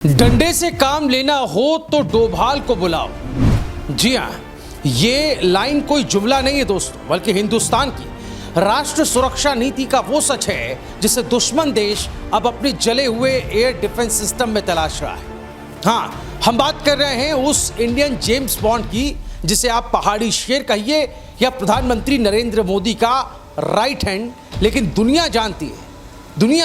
डंडे से काम लेना हो तो डोभाल को बुलाओ। जी हाँ, ये लाइन कोई जुमला नहीं है दोस्तों, बल्कि हिंदुस्तान की राष्ट्र सुरक्षा नीति का वो सच है जिसे दुश्मन देश अब अपने जले हुए एयर डिफेंस सिस्टम में तलाश रहा है। हाँ, हम बात कर रहे हैं उस इंडियन जेम्स बॉन्ड की जिसे आप पहाड़ी शेर कहिए या प्रधानमंत्री नरेंद्र मोदी का राइट हैंड। लेकिन दुनिया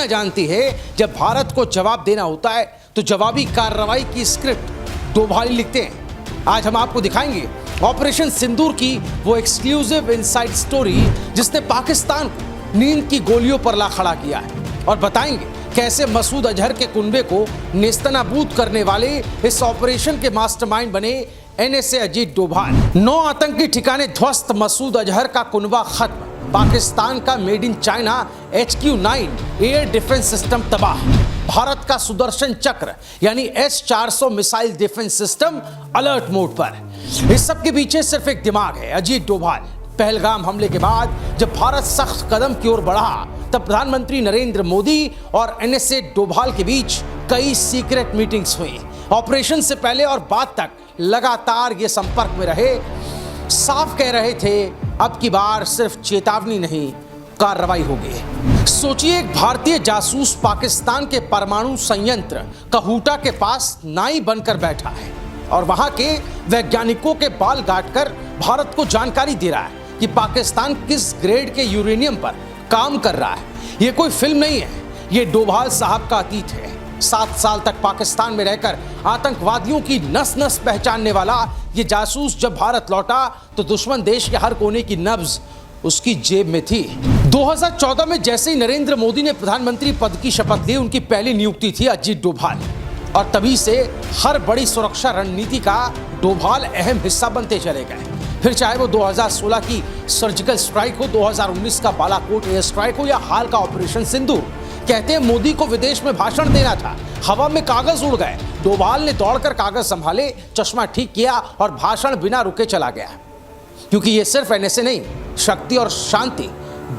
जानती है जब भारत को जवाब देना होता है तो जवाबी कार्रवाई की स्क्रिप्ट डोभाल लिखते हैं। आज हम आपको दिखाएंगे ऑपरेशन सिंदूर की वो एक्सक्लूसिव इनसाइड स्टोरी जिसने पाकिस्तान को नींद की गोलियों पर ला खड़ा किया है, और बताएंगे कैसे मसूद अजहर के कुनबे को नेस्तनाबूद करने वाले इस ऑपरेशन के मास्टरमाइंड बने एनएसए अजीत डोभाल। 9 आतंकी ठिकाने ध्वस्त, मसूद अजहर का कुनबा खत्म, पाकिस्तान का made in China HQ-9 air defence system तबाह, भारत का सुदर्शन चक्र यानी S-400 missile defence system alert mode पर। इस सब के पीछे सिर्फ एक दिमाग है, अजीत डोभाल। पहलगाम हमले के बाद जब भारत सख्त कदम की ओर बढ़ा तब प्रधानमंत्री नरेंद्र मोदी और एनएसए डोभाल के बीच कई सीक्रेट मीटिंग्स हुई। ऑपरेशन से पहले और बाद तक लगातार ये संपर्क में रहे, साफ कह रहे थे अब की बार सिर्फ चेतावनी नहीं, कार्रवाई होगी। सोचिए, एक भारतीय जासूस पाकिस्तान के परमाणु संयंत्र कहूटा के पास नाई बनकर बैठा है और वहां के वैज्ञानिकों के बाल काटकर भारत को जानकारी दे रहा है कि पाकिस्तान किस ग्रेड के यूरेनियम पर काम कर रहा है। ये कोई फिल्म नहीं है, ये डोभाल साहब का अतीत है। 7 साल तक पाकिस्तान में रहकर आतंकवादियों की नस नस पहचानने वाला ये जासूस जब भारत लौटा तो दुश्मन देश के हर कोने की नब्ज उसकी जेब में थी। 2014 में जैसे ही नरेंद्र मोदी ने प्रधानमंत्री पद की शपथ ली, उनकी पहली नियुक्ति थी अजीत डोभाल, और तभी से हर बड़ी सुरक्षा रणनीति का डोभाल अहम हिस्सा बनते चले गए। फिर चाहे वो 2016 की सर्जिकल स्ट्राइक हो, 2019 का बालाकोट एयर स्ट्राइक हो या हाल का ऑपरेशन सिंदूर। कहते हैं मोदी को विदेश में भाषण देना था, हवा में कागज उड़ गए, डोभाल ने दौड़कर कागज संभाले, चश्मा ठीक किया और भाषण बिना रुके चला गया। क्योंकि ये सिर्फ एनएसए नहीं, शक्ति और शांति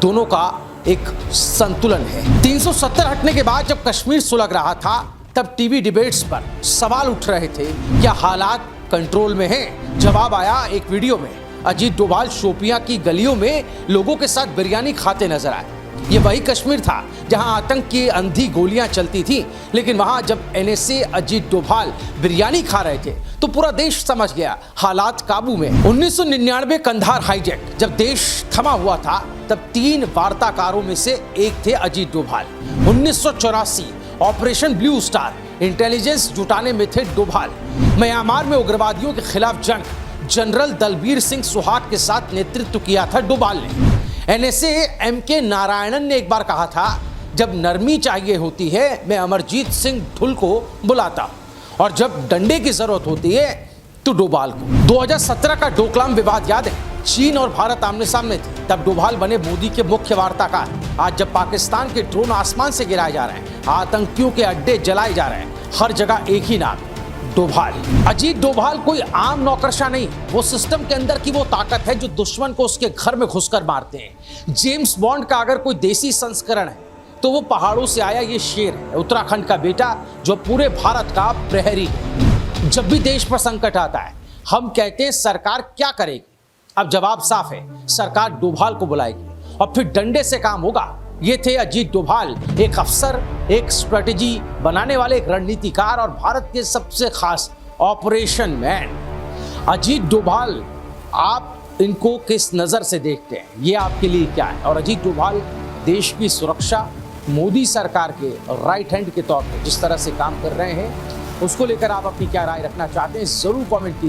दोनों का एक संतुलन है। 370 हटने के बाद जब कश्मीर सुलग रहा था तब टीवी डिबेट्स पर सवाल उठ रहे थे, क्या हालात कंट्रोल में हैं? जवाब आया एक वीडियो में। अजीत डोभाल शोपियां की गलियों में लोगों के साथ बिरयानी खाते नजर आए। ये वही कश्मीर था जहां आतंक की अंधी गोलियां चलती थी, लेकिन वहां जब एनएसए अजीत डोभाल बिरयानी खा रहे थे तो पूरा देश समझ गया हालात काबू में। 1999 कंधार हाईजैक, जब देश थमा हुआ था तब 3 वार्ताकारों में से एक थे Ajit Doval. 1984 operation blue star, intelligence जुटाने में थे डोभाल। म्यांमार में उग्रवादियों के खिलाफ जंग, जनरल दलबीर सिंह सुहाग के साथ नेतृत्व किया था डोभाल ने। एनएसए MK नारायणन ने एक बार कहा था, जब नरमी चाहिए होती है मैं अमरजीत सिंह ढुल को बुलाता, और जब डंडे की जरूरत होती है तो डोभाल को। 2017 का डोकलाम विवाद याद है, चीन और भारत आमने सामने थे, तब डोभाल बने मोदी के मुख्य वार्ताकार। आज जब पाकिस्तान के ड्रोन आसमान से गिराए जा रहे हैं, आतंकियों के अड्डे जलाए जा रहे हैं, हर जगह एक ही नाम, डोभाल। अजीत डोभाल कोई आम नौकरशाह नहीं, वो सिस्टम के अंदर की वो ताकत है जो दुश्मन को उसके घर में घुसकर मारते हैं। जेम्स बॉन्ड का अगर कोई देसी संस्करण है तो वो पहाड़ों से आया ये शेर है, उत्तराखंड का बेटा जो पूरे भारत का प्रहरी है। जब भी देश पर संकट आता है हम कहते हैं सरकार क्या करेगी, अब जवाब साफ है, सरकार डोभाल को बुलाएगी और फिर डंडे से काम होगा। ये थे अजीत डोभाल, एक अफसर, एक स्ट्रेटेजी बनाने वाले, एक रणनीतिकार और भारत के सबसे खास ऑपरेशन मैन। अजीत डोभाल, आप इनको किस नजर से देखते हैं, ये आपके लिए क्या है? और अजीत डोभाल देश की सुरक्षा, मोदी सरकार के राइट हैंड के तौर पर जिस तरह से काम कर रहे हैं, उसको लेकर आप अपनी क्या राय रखना चाहते हैं, जरूर कमेंट कीजिए।